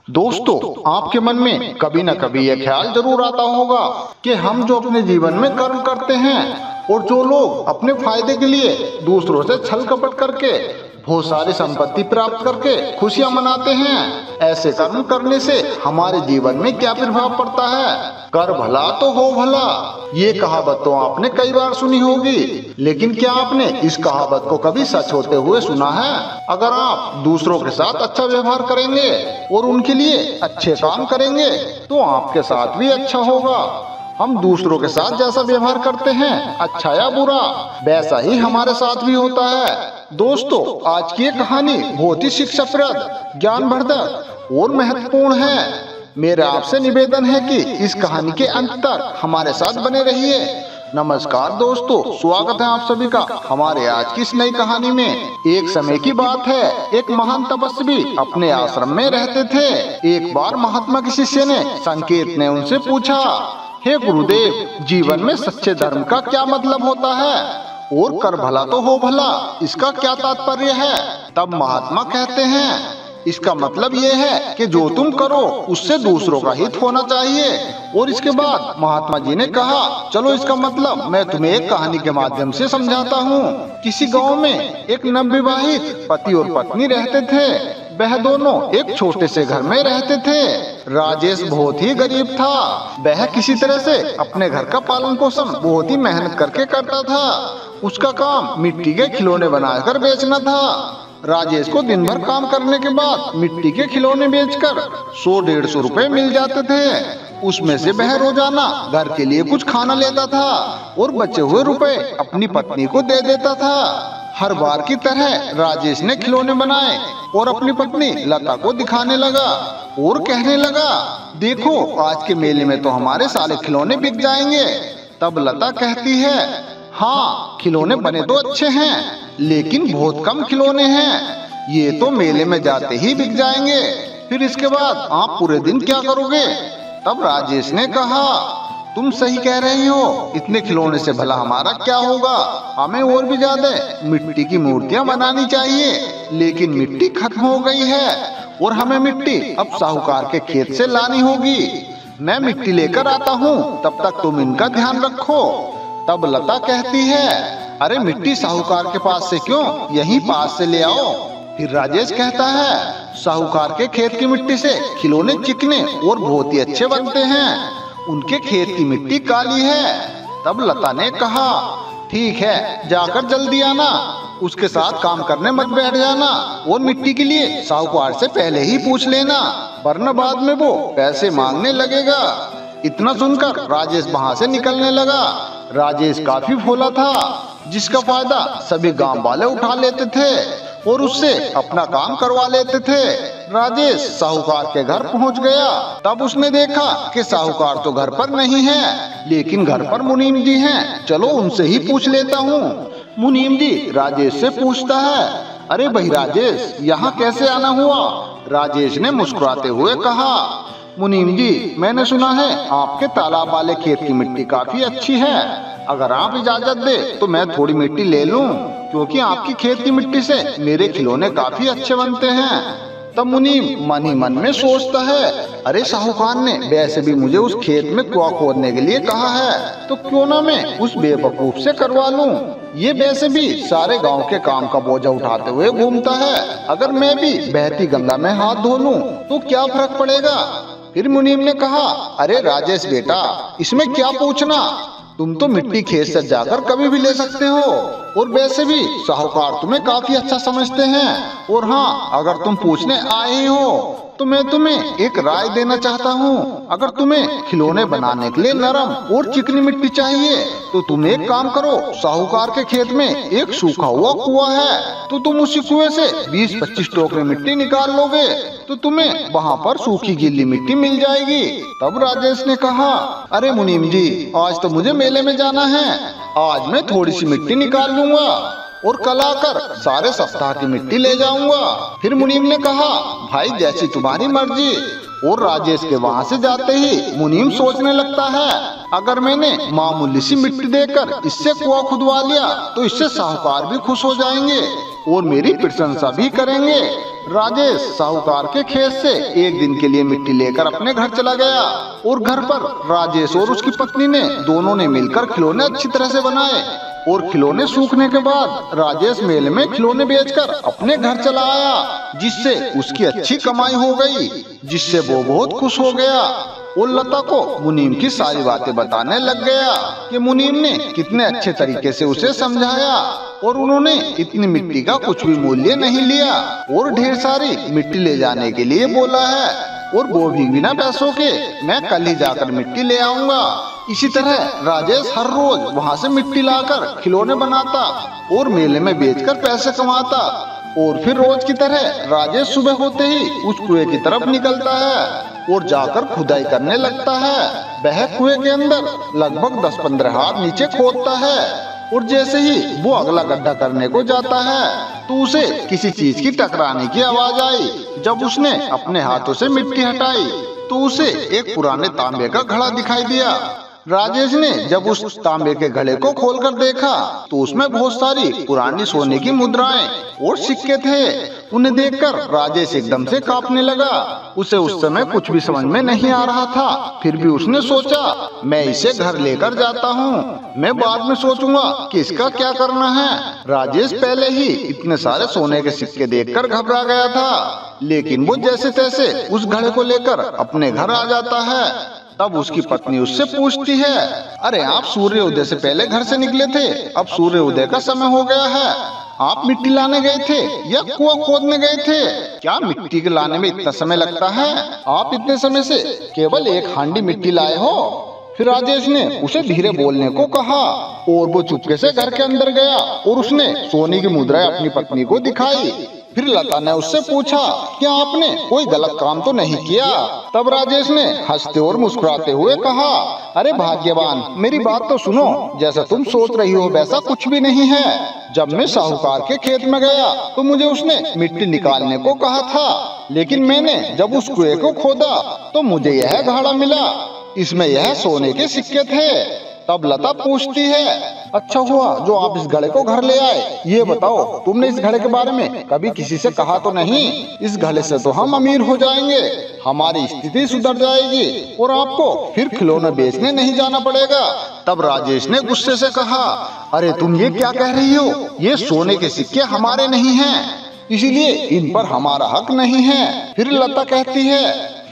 दोस्तों, आपके मन में कभी न कभी यह ख्याल जरूर आता होगा कि हम जो अपने जीवन में कर्म करते हैं और जो लोग अपने फायदे के लिए दूसरों से छल कपट करके बहुत सारी संपत्ति प्राप्त करके खुशियां मनाते हैं, ऐसे कर्म करने से हमारे जीवन में क्या प्रभाव पड़ता है। कर भला तो हो भला, ये कहावत तो आपने कई बार सुनी होगी, लेकिन क्या आपने इस कहावत को कभी सच होते हुए सुना है? अगर आप दूसरों के साथ अच्छा व्यवहार करेंगे और उनके लिए अच्छे काम करेंगे तो आपके साथ भी अच्छा होगा। हम दूसरों के साथ जैसा व्यवहार करते हैं, अच्छा या बुरा, वैसा ही हमारे साथ भी होता है। दोस्तों, आज की ये कहानी बहुत ही शिक्षाप्रद, ज्ञानवर्धक और महत्वपूर्ण है। मेरा आपसे निवेदन है कि इस कहानी के अंत तक हमारे साथ बने रहिए। नमस्कार दोस्तों, स्वागत है आप सभी का हमारे आज की इस नई कहानी में। एक समय की बात है, एक महान तपस्वी अपने आश्रम में रहते थे। एक बार महात्मा के शिष्य ने संकेत ने उनसे पूछा, हे गुरुदेव, जीवन में सच्चे धर्म का क्या मतलब होता है और कर भला तो हो भला, इसका क्या तात्पर्य है? तब महात्मा कहते हैं, इसका मतलब ये है कि जो तुम करो उससे दूसरों का हित होना चाहिए। और इसके बाद महात्मा जी ने कहा, चलो इसका मतलब मैं तुम्हें एक कहानी के माध्यम से समझाता हूँ। किसी गांव में एक नवविवाहित पति और पत्नी रहते थे। वह दोनों एक छोटे से घर में रहते थे। राजेश बहुत ही गरीब था। वह किसी तरह से अपने घर का पालन पोषण बहुत ही मेहनत करके करता था। उसका काम मिट्टी के खिलौने बनाकर बेचना था। राजेश को दिन भर काम करने के बाद मिट्टी के खिलौने बेचकर 100-150 रुपए मिल जाते थे। उसमें से वह रोजाना घर के लिए कुछ खाना लेता था और बचे हुए रुपए अपनी पत्नी को दे देता था। हर बार की तरह राजेश ने खिलौने बनाए और अपनी पत्नी लता को दिखाने लगा और कहने लगा, देखो आज के मेले में तो हमारे सारे खिलौने बिक जाएंगे। तब लता कहती है, हाँ खिलौने बने तो अच्छे हैं, लेकिन बहुत कम खिलौने हैं, ये तो मेले में जाते ही बिक जाएंगे, फिर इसके बाद आप पूरे दिन क्या करोगे? तब राजेश ने कहा, तुम सही कह रही हो, इतने खिलौने से भला हमारा क्या होगा, हमें और भी ज्यादा मिट्टी की मूर्तियां बनानी चाहिए, लेकिन मिट्टी खत्म हो गई है और हमें मिट्टी अब साहूकार के खेत से लानी होगी। मैं मिट्टी लेकर आता हूँ, तब तक तुम इनका ध्यान रखो। तब लता कहती है, अरे मिट्टी साहूकार के पास से क्यों, यहीं पास से ले आओ। फिर राजेश कहता है, साहूकार के खेत की मिट्टी से खिलौने चिकने और बहुत ही अच्छे बनते हैं, उनके खेत की मिट्टी काली है। तब लता ने कहा, ठीक है, जाकर जल्दी आना, उसके साथ काम करने मत बैठ जाना और मिट्टी के लिए साहूकार से पहले ही पूछ लेना, वरना बाद में वो पैसे मांगने लगेगा। इतना सुनकर राजेश वहाँ से निकलने लगा। राजेश काफी भोला था, जिसका फायदा सभी गांव वाले उठा लेते थे और उससे अपना काम करवा लेते थे। राजेश साहूकार के घर पहुंच गया। तब उसने देखा कि साहूकार तो घर पर नहीं है, लेकिन घर पर मुनीम जी हैं। चलो उनसे ही पूछ लेता हूँ। मुनीम जी राजेश से पूछता है, अरे भाई राजेश, यहाँ कैसे आना हुआ? राजेश ने मुस्कुराते हुए कहा, मुनीम जी, मैंने सुना है आपके तालाब वाले खेत की मिट्टी काफी अच्छी है, अगर आप इजाजत दे तो मैं थोड़ी मिट्टी ले लूं, क्योंकि आपकी खेत की मिट्टी से मेरे खिलौने काफी अच्छे बनते हैं। तब मुनीम मन ही मन में सोचता है, अरे साहूकार ने वैसे भी मुझे उस खेत में कुआं खोदने के लिए कहा है, तो क्यों ना मैं उस बेवकूफ से करवा लूं। ये वैसे भी सारे गांव के काम का बोझा उठाते हुए घूमता है, अगर मैं भी बहती गंगा में हाथ धो लूं तो क्या फर्क पड़ेगा। फिर मुनीम ने कहा, अरे राजेश बेटा, इसमें क्या पूछना, तुम तो मिट्टी खेत से जाकर कभी भी ले सकते हो और वैसे भी साहूकार तुम्हें काफी अच्छा समझते हैं। और हाँ, अगर तुम पूछने आए ही हो तो मैं तुम्हें एक राय देना चाहता हूँ। अगर तुम्हें खिलौने बनाने के लिए नरम और चिकनी मिट्टी चाहिए तो तुम एक काम करो, साहूकार के खेत में एक सूखा हुआ कुआं है, तो तुम उसी कुएं से 20-25 टोकरे मिट्टी निकाल लोगे तो तुम्हें वहाँ पर सूखी गीली मिट्टी मिल जाएगी। तब राजेश ने कहा, अरे मुनीम जी, आज तो मुझे मेले में जाना है, आज मैं थोड़ी सी मिट्टी निकाल लूंगा और कल आकर सारे सप्ताह की मिट्टी ले जाऊंगा। फिर मुनीम ने कहा, भाई जैसी तुम्हारी मर्जी। और राजेश के वहाँ से जाते ही मुनीम सोचने लगता है, अगर मैंने मामूली सी मिट्टी देकर इससे कुआं खुदवा लिया तो इससे साहूकार भी खुश हो जाएंगे और मेरी प्रशंसा भी करेंगे। राजेश साहूकार के खेत से एक दिन के लिए मिट्टी लेकर अपने घर चला गया और घर पर राजेश और उसकी पत्नी ने दोनों ने मिलकर खिलौने अच्छी तरह से बनाए और खिलौने सूखने के बाद राजेश मेले में खिलौने बेचकर अपने घर चला आया, जिससे उसकी अच्छी कमाई हो गई, जिससे वो बहुत खुश हो गया और लता को मुनीम की सारी बातें बताने लग गया कि मुनीम ने कितने अच्छे तरीके से उसे समझाया और उन्होंने इतनी मिट्टी का कुछ भी मूल्य नहीं लिया और ढेर सारी मिट्टी ले जाने के लिए बोला है और वो भी बिना पैसों के। मैं कल ही जाकर मिट्टी ले आऊंगा। इसी तरह राजेश हर रोज वहाँ से मिट्टी लाकर खिलौने बनाता और मेले में बेचकर पैसे कमाता और फिर रोज की तरह राजेश सुबह होते ही उस कुएं की तरफ निकलता है और जाकर खुदाई करने लगता है। वह कुएं के अंदर लगभग 10-15 हाथ नीचे खोदता है और जैसे ही वो अगला गड्ढा करने को जाता है तो उसे किसी चीज की टकराने की आवाज आई। जब उसने अपने हाथों से मिट्टी हटाई तो उसे एक पुराने तांबे का घड़ा दिखाई दिया। राजेश ने जब उस तांबे के घड़े को खोलकर देखा तो उसमें बहुत सारी पुरानी सोने की मुद्राएं और सिक्के थे। उन्हें देखकर राजेश एकदम से कांपने लगा। उसे उस समय कुछ भी समझ में नहीं आ रहा था, फिर भी उसने सोचा मैं इसे घर लेकर जाता हूँ, मैं बाद में सोचूंगा कि इसका क्या करना है। राजेश पहले ही इतने सारे सोने के सिक्के देखकर घबरा गया था, लेकिन वो जैसे तैसे उस घड़े को लेकर अपने घर आ जाता है। तब उसकी पत्नी उससे पूछती है, अरे आप सूर्य उदय से पहले घर से निकले थे, अब सूर्य उदय का समय हो गया है, आप मिट्टी लाने गए थे या कुआं खोदने गए थे? क्या मिट्टी के लाने में इतना समय लगता है? आप इतने समय से केवल एक हांडी मिट्टी लाए हो। फिर राजेश ने उसे धीरे बोलने को कहा और वो चुपके से घर के अंदर गया और उसने सोने की मुद्राएं अपनी पत्नी को दिखाई। फिर लता ने उससे पूछा, क्या आपने कोई गलत काम तो नहीं किया? तब राजेश ने हंसते और मुस्कुराते हुए कहा, अरे भाग्यवान, मेरी बात तो सुनो, जैसा तुम सोच रही हो वैसा कुछ भी नहीं है। जब मैं साहूकार के खेत में गया तो मुझे उसने मिट्टी निकालने को कहा था, लेकिन मैंने जब उस कुएं को खोदा तो मुझे यह घड़ा मिला, इसमें यह सोने के सिक्के थे। तब लता पूछती है, अच्छा हुआ जो आप इस घड़े को घर ले आए। ये बताओ, तुमने इस घड़े के बारे में कभी किसी से कहा तो नहीं? इस घड़े से तो हम अमीर हो जाएंगे, हमारी स्थिति सुधर जाएगी और आपको फिर खिलौने बेचने नहीं जाना पड़ेगा। तब राजेश ने गुस्से से कहा, अरे तुम ये क्या कह रही हो? ये सोने के सिक्के हमारे नहीं हैं, इसीलिए इन पर हमारा हक नहीं है। फिर लता कहती है,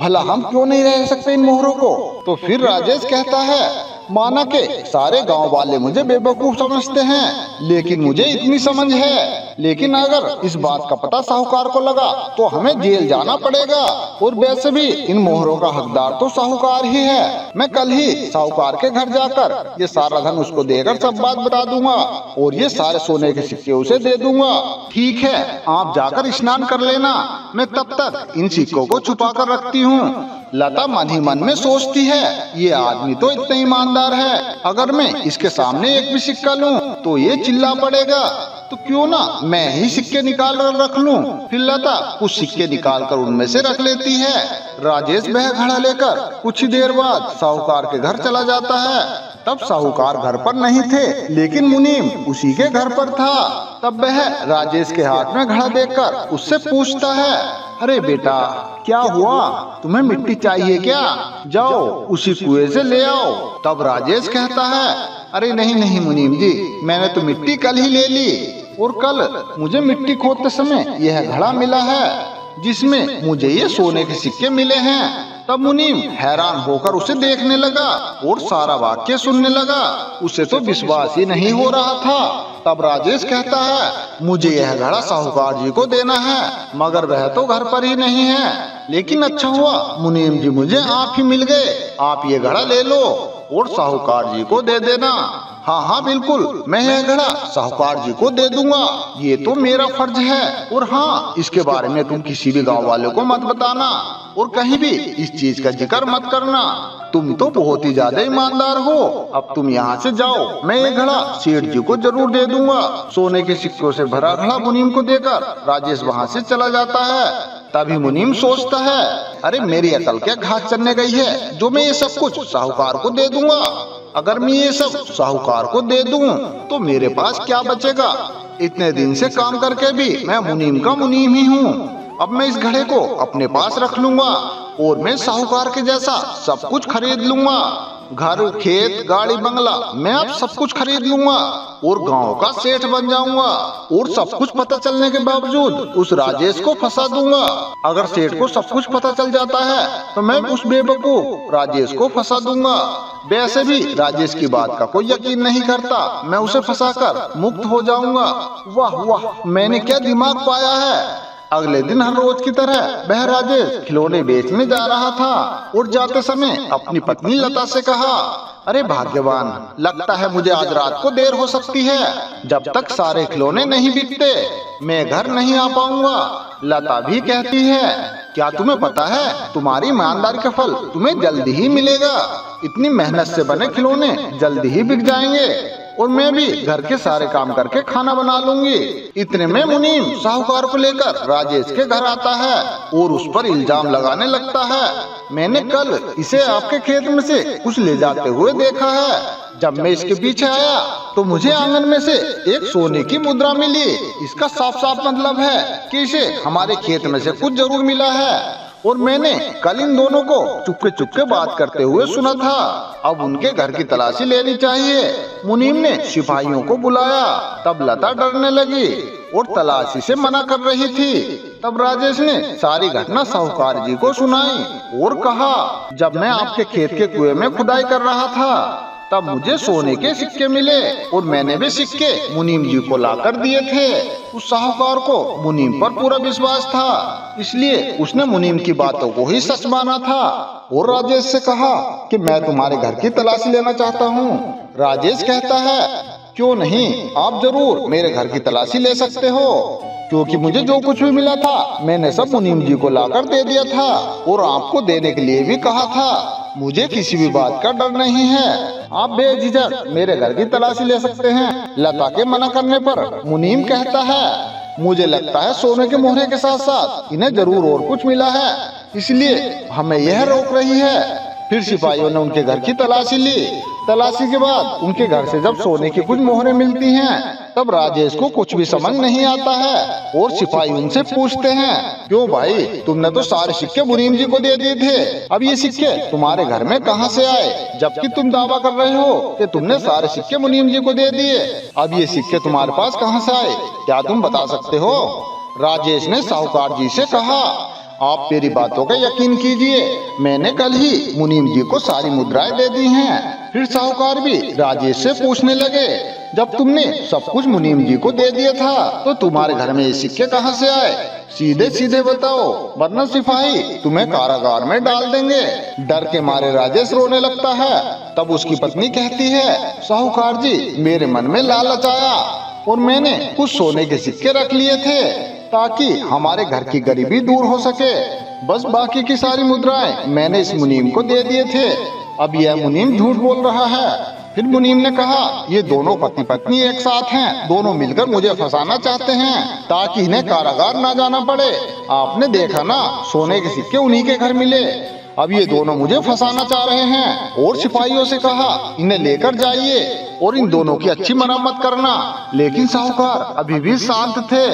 भला हम क्यों नहीं रह सकते इन मोहरों को? तो फिर राजेश कहता है, माना के सारे गांव वाले मुझे बेवकूफ समझते हैं, लेकिन मुझे इतनी समझ है। लेकिन अगर इस बात का पता साहूकार को लगा तो हमें जेल जाना पड़ेगा और वैसे भी इन मोहरों का हकदार तो साहूकार ही है। मैं कल ही साहूकार के घर जाकर ये सारा धन उसको देकर सब बात बता दूंगा और ये सारे सोने के सिक्के उसे दे दूंगा। ठीक है, आप जाकर स्नान कर लेना, मैं तब तक इन सिक्कों को छुपा कर रखती हूँ। लता मन ही मन में सोचती है, ये आदमी तो इतना ईमानदार है, अगर मैं इसके सामने एक भी सिक्का लूं तो ये चिल्ला पड़ेगा, तो क्यों ना मैं ही सिक्के निकाल कर रख लूं। फिर लता कुछ सिक्के निकाल कर उनमें से रख लेती है। राजेश वह घड़ा लेकर कुछ ही देर बाद साहूकार के घर चला जाता है। तब साहूकार घर पर नहीं थे, लेकिन मुनीम उसी के घर पर था। तब वह राजेश के हाथ में घड़ा देखकर उससे पूछता है, अरे बेटा, क्या हुआ? तुम्हें मिट्टी चाहिए क्या? जाओ उसी कुएं से ले आओ। तब राजेश कहता है, अरे नहीं नहीं मुनीम जी, मैंने तो मिट्टी कल ही ले ली और कल मुझे मिट्टी खोदते समय यह घड़ा मिला है जिसमें मुझे ये सोने के सिक्के मिले हैं। तब मुनीम हैरान होकर उसे देखने लगा और सारा वाक्य सुनने लगा। उसे तो विश्वास ही नहीं हो रहा था। तब राजेश कहता है, मुझे यह घड़ा साहूकार जी को देना है, मगर वह तो घर पर ही नहीं है। लेकिन अच्छा हुआ मुनीम जी, मुझे आप ही मिल गए, आप ये घड़ा ले लो और साहूकार जी को दे देना। हाँ हाँ बिल्कुल, मैं यह घड़ा साहूकार जी को दे दूंगा, ये तो मेरा फर्ज है। और हाँ, इसके बारे में तुम किसी भी गांव वाले को मत बताना और कहीं भी इस चीज का जिक्र मत करना। तुम तो बहुत ही ज्यादा ईमानदार हो। अब तुम यहाँ से जाओ, मैं ये घड़ा सेठ जी को जरूर दे दूंगा। सोने के सिक्कों से भरा घड़ा मुनीम को देकर राजेश वहाँ से चला जाता है। तभी मुनीम सोचता है, अरे मेरी अकल क्या घात चढ़ने गई है जो मैं ये सब कुछ साहूकार को दे दूंगा। अगर मैं ये सब साहूकार को दे दूं तो मेरे पास क्या बचेगा? इतने दिन से काम करके भी मैं मुनीम का मुनीम ही हूँ। अब मैं इस घड़े को अपने पास रख लूंगा और मैं साहूकार के जैसा सब कुछ खरीद लूंगा। घर, खेत, गाड़ी, बंगला, मैं अब सब कुछ खरीद लूंगा और गांव का सेठ बन जाऊंगा। और सब कुछ पता चलने के बावजूद उस राजेश को फंसा दूंगा। अगर सेठ को सब कुछ पता चल जाता है तो मैं उस बेवकूफ राजेश को फंसा दूंगा। वैसे भी राजेश की बात का कोई यकीन नहीं करता, मैं उसे फंसाकर मुक्त हो जाऊंगा। वाह वाह, मैंने क्या दिमाग पाया है। अगले दिन हर रोज की तरह वह राजेश खिलौने बेचने जा रहा था और जाते समय अपनी पत्नी लता से कहा, अरे भाग्यवान, लगता है मुझे आज रात को देर हो सकती है। जब तक सारे खिलौने नहीं बिकते मैं घर नहीं आ पाऊंगा। लता भी कहती है, क्या तुम्हें पता है तुम्हारी ईमानदारी का फल तुम्हें जल्दी ही मिलेगा। इतनी मेहनत से बने खिलौने जल्दी ही बिक जाएंगे और मैं भी घर के सारे काम करके खाना बना लूंगी। इतने में मुनीम साहूकार को लेकर राजेश के घर आता है और उस पर इल्जाम लगाने लगता है, मैंने कल इसे आपके खेत में से कुछ ले जाते हुए देखा है। जब मैं इसके पीछे आया तो मुझे आंगन में से एक सोने की मुद्रा मिली। इसका साफ साफ मतलब है कि इसे हमारे खेत में से कुछ जरूर मिला है और मैंने कल इन दोनों को चुपके चुपके बात करते हुए सुना था। अब उनके घर की तलाशी लेनी चाहिए। मुनीम ने सिपाहियों को बुलाया। तब लता डरने लगी और तलाशी से मना कर रही थी। तब राजेश ने सारी घटना साहूकार जी को सुनाई और कहा, जब मैं आपके खेत के कुएं में खुदाई कर रहा था तब मुझे सोने के सिक्के मिले और मैंने भी सिक्के मुनीम जी को लाकर दिए थे। उस साहूकार को मुनीम पर पूरा विश्वास था, इसलिए उसने मुनीम की बातों को ही सच माना था और राजेश से कहा कि मैं तुम्हारे घर की तलाशी लेना चाहता हूँ। राजेश कहता है, क्यों नहीं, आप जरूर मेरे घर की तलाशी ले सकते हो, क्योंकि मुझे जो कुछ भी मिला था मैंने सब मुनीम जी को लाकर दे दिया था और आपको देने के लिए भी कहा था। मुझे किसी भी बात का डर नहीं है, आप बेझिझक मेरे घर की तलाशी ले सकते हैं। लता के मना करने पर मुनीम कहता है, मुझे लगता है सोने के मोहरे के साथ साथ इन्हें जरूर और कुछ मिला है, इसलिए हमें यह रोक रही है। फिर सिपाहियों ने उनके घर की तलाशी ली। तलाशी के बाद उनके घर से जब सोने की कुछ मोहरें मिलती हैं तब राजेश को कुछ भी समझ नहीं आता है और सिपाही उनसे पूछते हैं, क्यों भाई, तुमने तो सारे सिक्के मुनीम जी को दे दिए थे, अब ये सिक्के तुम्हारे घर में कहाँ से आए, जबकि तुम दावा कर रहे हो कि तुमने सारे सिक्के मुनीम जी को दे दिए। अब ये सिक्के तुम्हारे पास कहाँ से आए, क्या तुम बता सकते हो। राजेश ने साहूकार जी से कहा, आप मेरी बातों का यकीन कीजिए, मैंने कल ही मुनीम जी को सारी मुद्राएं दे दी हैं। फिर साहूकार भी राजेश से पूछने लगे, जब तुमने सब कुछ मुनीम जी को दे दिया था तो तुम्हारे घर में ये सिक्के कहाँ से आए, सीधे सीधे बताओ, वरना सिपाही तुम्हें कारागार में डाल देंगे। डर के मारे राजेश रोने लगता है। तब उसकी पत्नी कहती है, साहूकार जी, मेरे मन में लालच आया और मैंने कुछ सोने के सिक्के रख लिए थे ताकि हमारे घर की गरीबी दूर हो सके। बस बाकी की सारी मुद्राएं मैंने इस मुनीम को दे दिए थे। अब यह मुनीम झूठ बोल रहा है। फिर मुनीम ने कहा, ये दोनों पति पत्नी एक साथ हैं, दोनों मिलकर मुझे फंसाना चाहते हैं ताकि इन्हें कारागार ना जाना पड़े। आपने देखा ना, सोने के सिक्के उन्हीं के घर मिले। अब ये दोनों मुझे फंसाना चाह रहे हैं। और सिपाहियों से कहा, इन्हें लेकर जाइए और इन दोनों की अच्छी मरम्मत करना। लेकिन साहूकार अभी भी शांत थे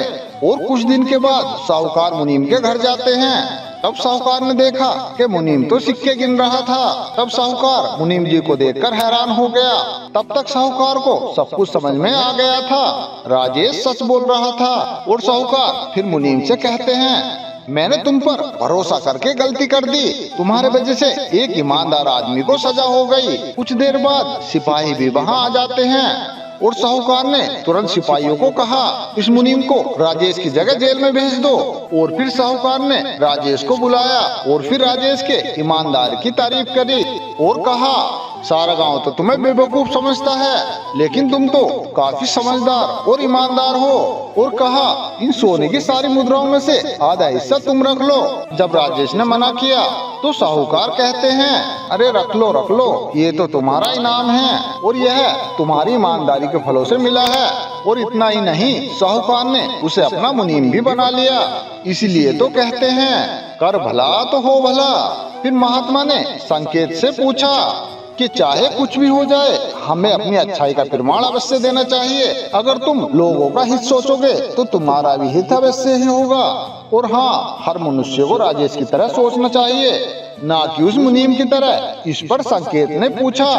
और कुछ दिन के बाद साहूकार मुनीम के घर जाते हैं। तब साहूकार ने देखा कि मुनीम तो सिक्के गिन रहा था। तब साहूकार मुनीम जी को देखकर हैरान हो गया। तब तक साहूकार को सब कुछ समझ में आ गया था, राजेश सच बोल रहा था। और साहूकार फिर मुनीम से कहते हैं, मैंने तुम पर भरोसा करके गलती कर दी, तुम्हारे वजह से एक ईमानदार आदमी को सजा हो गई। कुछ देर बाद सिपाही भी वहाँ आ जाते हैं और साहूकार ने तुरंत सिपाहियों को कहा, इस मुनीम को राजेश की जगह जेल में भेज दो। और फिर साहूकार ने राजेश को बुलाया और फिर राजेश के ईमानदारी की तारीफ करी और कहा, सारा गांव तो तुम्हें बेवकूफ समझता है, लेकिन तुम तो काफी समझदार और ईमानदार हो। और कहा, इन सोने की सारी मुद्राओं में से आधा हिस्सा तुम रख लो। जब राजेश ने मना किया तो साहूकार कहते हैं, अरे रख लो, ये तो तुम्हारा इनाम है और यह तुम्हारी ईमानदारी के फलों से मिला है। और इतना ही नहीं, साहूकार ने उसे अपना मुनीम भी बना लिया। इसीलिए तो कहते हैं, कर भला तो हो भला। फिर महात्मा ने संकेत से पूछा, कि चाहे कुछ भी हो जाए हमें अपनी अच्छाई का प्रमाण अवश्य देना चाहिए। अगर तुम लोगों का हित सोचोगे तो तुम्हारा भी हित अवश्य ही होगा। और हाँ, हर मनुष्य को राजेश की तरह सोचना चाहिए, ना कि उस मुनीम की तरह। इस पर संकेत ने पूछा,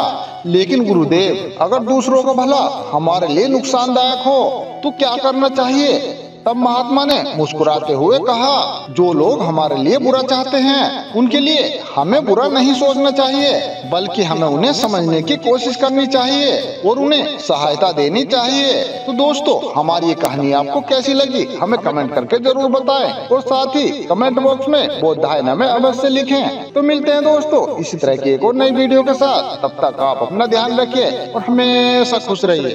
लेकिन गुरुदेव अगर दूसरों का भला हमारे लिए नुकसानदायक हो तो क्या करना चाहिए? तब महात्मा ने मुस्कुराते हुए कहा, जो लोग हमारे लिए बुरा चाहते हैं उनके लिए हमें बुरा नहीं सोचना चाहिए, बल्कि हमें उन्हें समझने की कोशिश करनी चाहिए और उन्हें सहायता देनी चाहिए। तो दोस्तों, हमारी ये कहानी आपको कैसी लगी हमें कमेंट करके जरूर बताएं और साथ ही कमेंट बॉक्स में बोधायन में अवश्य लिखें। तो मिलते हैं दोस्तों इसी तरह की एक और नई वीडियो के साथ। तब तक आप अपना ध्यान रखिए और हमेशा खुश रहिए।